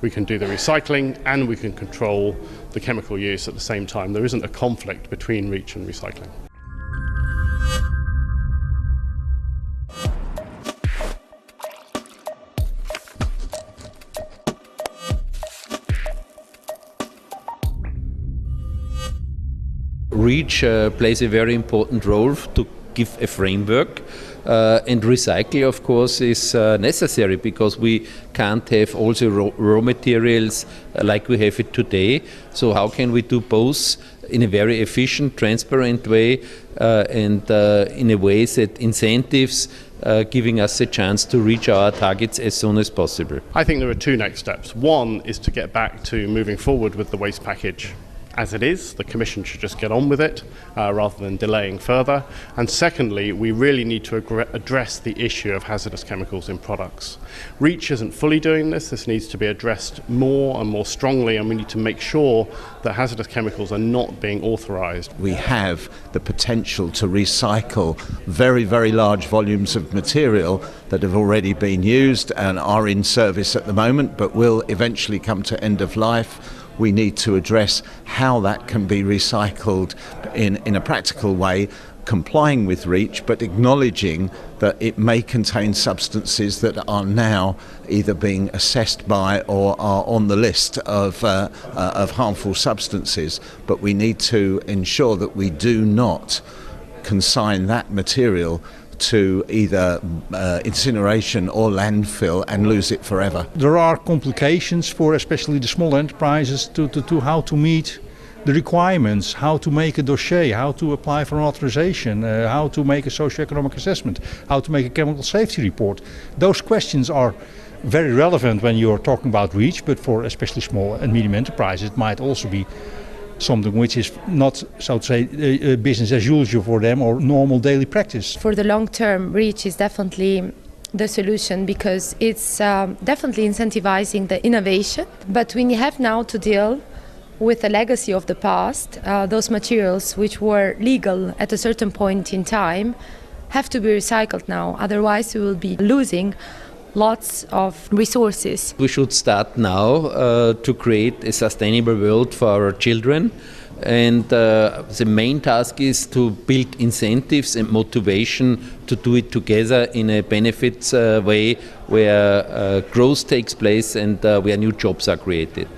We can do the recycling and we can control the chemical use at the same time. There isn't a conflict between REACH and recycling. REACH plays a very important role to give a framework, and recycle, of course, is necessary because we can't have also raw materials like we have it today. So how can we do both in a very efficient, transparent way, and in a way that incentives giving us a chance to reach our targets as soon as possible? I think there are two next steps. One is to get back to moving forward with the waste package as it is. The Commission should just get on with it rather than delaying further. And secondly, we really need to address the issue of hazardous chemicals in products. REACH isn't fully doing this. This needs to be addressed more and more strongly, and we need to make sure that hazardous chemicals are not being authorised. We have the potential to recycle very, very large volumes of material that have already been used and are in service at the moment, but will eventually come to end of life. We need to address how that can be recycled in a practical way, complying with REACH, but acknowledging that it may contain substances that are now either being assessed by or are on the list of harmful substances. But we need to ensure that we do not consign that material to either incineration or landfill and lose it forever. There are complications for especially the small enterprises to how to meet the requirements, how to make a dossier, how to apply for an authorization, how to make a socioeconomic assessment, how to make a chemical safety report. Those questions are very relevant when you're talking about REACH, but for especially small and medium enterprises it might also be something which is not, so to say, business as usual for them or normal daily practice. For the long term, REACH is definitely the solution because it's definitely incentivizing the innovation. But we have now to deal with the legacy of the past. Those materials which were legal at a certain point in time have to be recycled now, otherwise we will be losing lots of resources. We should start now to create a sustainable world for our children, and the main task is to build incentives and motivation to do it together in a benefits way where growth takes place and where new jobs are created.